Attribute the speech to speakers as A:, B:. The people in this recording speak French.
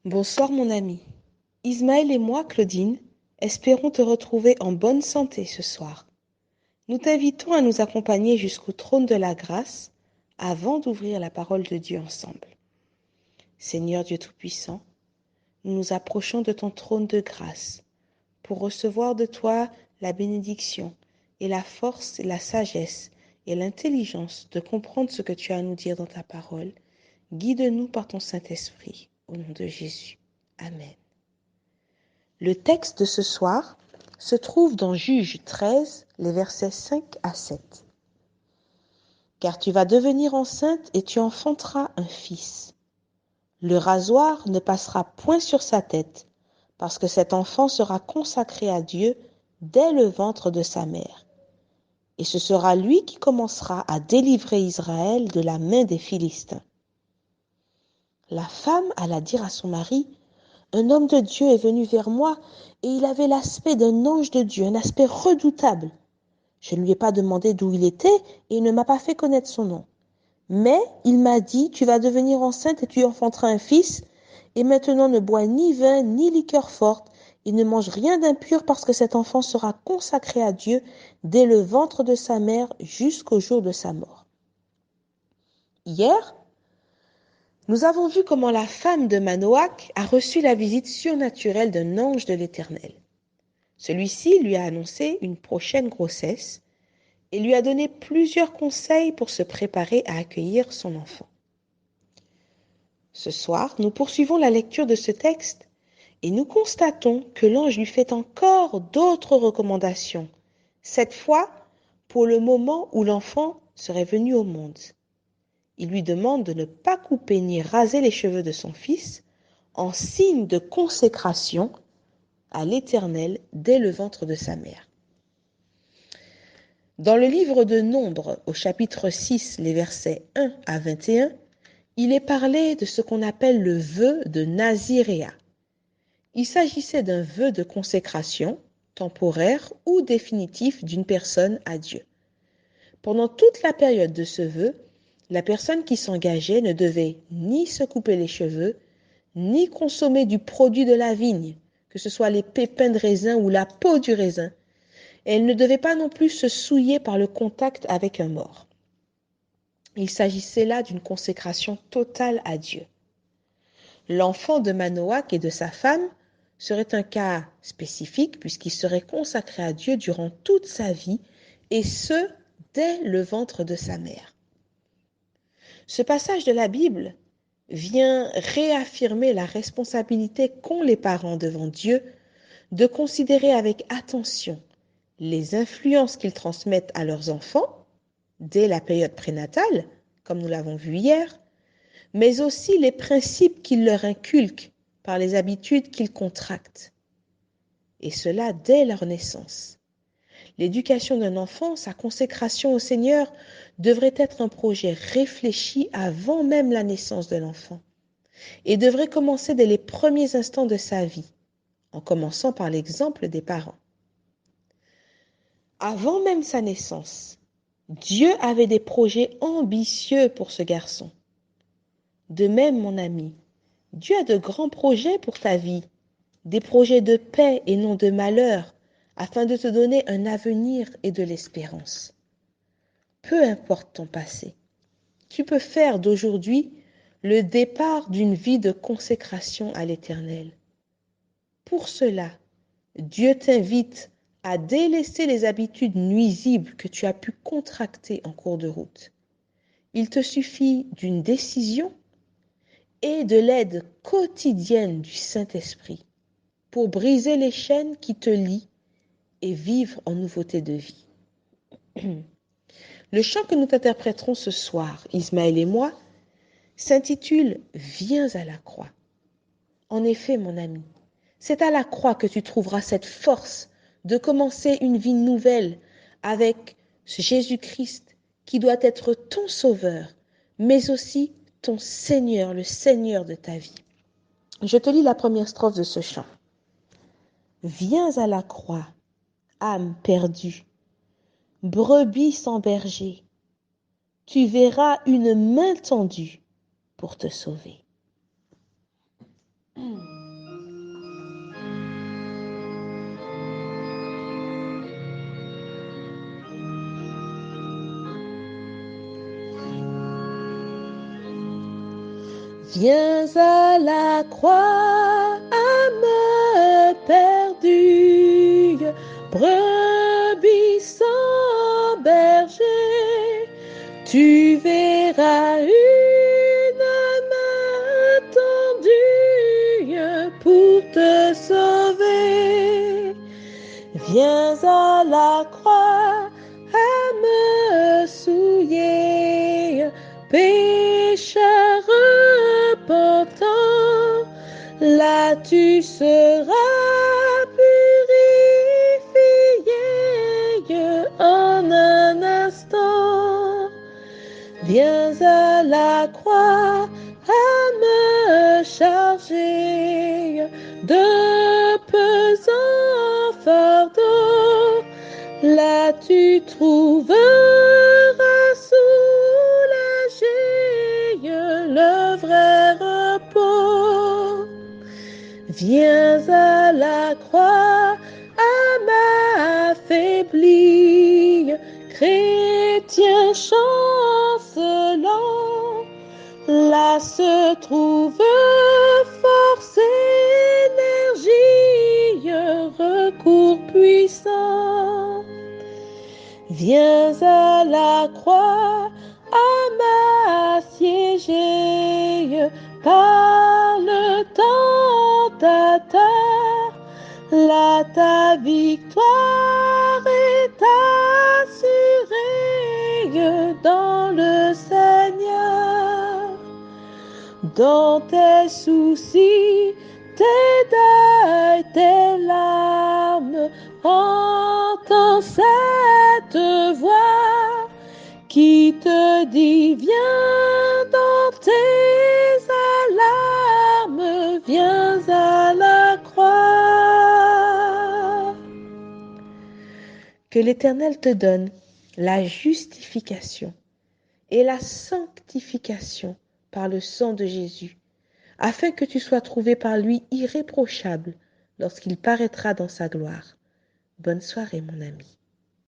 A: Bonsoir mon ami. Ismaël et moi, Claudine, espérons te retrouver en bonne santé ce soir. Nous t'invitons à nous accompagner jusqu'au trône de la grâce avant d'ouvrir la parole de Dieu ensemble. Seigneur Dieu Tout-Puissant, nous nous approchons de ton trône de grâce pour recevoir de toi la bénédiction et la force et la sagesse et l'intelligence de comprendre ce que tu as à nous dire dans ta parole. Guide-nous par ton Saint-Esprit, au nom de Jésus. Amen. Le texte de ce soir se trouve dans Juges 13, les versets 5 à 7. Car tu vas devenir enceinte et tu enfanteras un fils. Le rasoir ne passera point sur sa tête, parce que cet enfant sera consacré à Dieu dès le ventre de sa mère. Et ce sera lui qui commencera à délivrer Israël de la main des Philistins. La femme alla dire à son mari: un homme de Dieu est venu vers moi et il avait l'aspect d'un ange de Dieu, un aspect redoutable. Je ne lui ai pas demandé d'où il était et il ne m'a pas fait connaître son nom. Mais il m'a dit: tu vas devenir enceinte et tu enfanteras un fils, et maintenant ne bois ni vin ni liqueur forte, et ne mange rien d'impur parce que cet enfant sera consacré à Dieu dès le ventre de sa mère jusqu'au jour de sa mort. Hier, nous avons vu comment la femme de Manoach a reçu la visite surnaturelle d'un ange de l'Éternel. Celui-ci lui a annoncé une prochaine grossesse et lui a donné plusieurs conseils pour se préparer à accueillir son enfant. Ce soir, nous poursuivons la lecture de ce texte et nous constatons que l'ange lui fait encore d'autres recommandations, cette fois pour le moment où l'enfant serait venu au monde. Il lui demande de ne pas couper ni raser les cheveux de son fils en signe de consécration à l'Éternel dès le ventre de sa mère. Dans le livre de Nombres, au chapitre 6, les versets 1 à 21, il est parlé de ce qu'on appelle le vœu de Naziréa. Il s'agissait d'un vœu de consécration, temporaire ou définitif d'une personne à Dieu. Pendant toute la période de ce vœu, la personne qui s'engageait ne devait ni se couper les cheveux, ni consommer du produit de la vigne, que ce soit les pépins de raisin ou la peau du raisin. Elle ne devait pas non plus se souiller par le contact avec un mort. Il s'agissait là d'une consécration totale à Dieu. L'enfant de Manoach et de sa femme serait un cas spécifique puisqu'il serait consacré à Dieu durant toute sa vie et ce, dès le ventre de sa mère. Ce passage de la Bible vient réaffirmer la responsabilité qu'ont les parents devant Dieu de considérer avec attention les influences qu'ils transmettent à leurs enfants dès la période prénatale, comme nous l'avons vu hier, mais aussi les principes qu'ils leur inculquent par les habitudes qu'ils contractent. Et cela dès leur naissance. L'éducation d'un enfant, sa consécration au Seigneur, devrait être un projet réfléchi avant même la naissance de l'enfant et devrait commencer dès les premiers instants de sa vie, en commençant par l'exemple des parents. Avant même sa naissance, Dieu avait des projets ambitieux pour ce garçon. De même, mon ami, Dieu a de grands projets pour ta vie, des projets de paix et non de malheur, afin de te donner un avenir et de l'espérance. Peu importe ton passé, tu peux faire d'aujourd'hui le départ d'une vie de consécration à l'Éternel. Pour cela, Dieu t'invite à délaisser les habitudes nuisibles que tu as pu contracter en cours de route. Il te suffit d'une décision et de l'aide quotidienne du Saint-Esprit pour briser les chaînes qui te lient et vivre en nouveauté de vie. Le chant que nous interpréterons ce soir, Ismaël et moi, s'intitule « Viens à la croix ». En effet, mon ami, c'est à la croix que tu trouveras cette force de commencer une vie nouvelle avec ce Jésus-Christ qui doit être ton sauveur, mais aussi ton Seigneur, le Seigneur de ta vie. Je te lis la première strophe de ce chant. Viens à la croix, âme perdue, brebis sans berger, tu verras une main tendue pour te sauver. Viens à la croix, âme perdue, brebis sans berger, tu verras une main tendue pour te sauver. Viens à la croix, âme souillée, pécheur repentant, là tu seras purifié en un instant. Viens à la croix, âme chargée de pesants fardeaux, là tu trouveras soulagé le vrai repos. Viens à la croix, âme affaiblie, chrétien chancelant, là se trouve force, énergie, recours puissant. Viens à la croix, âme assiégée par le tentateur, là ta victoire est assurée dans le Seigneur. Dans tes soucis, tes deuils, tes larmes, entends cette voix qui te dit viens dans tes alarmes, viens à la croix. Que l'Éternel te donne la justification et la sanctification par le sang de Jésus, afin que tu sois trouvé par lui irréprochable lorsqu'il paraîtra dans sa gloire. Bonne soirée, mon ami.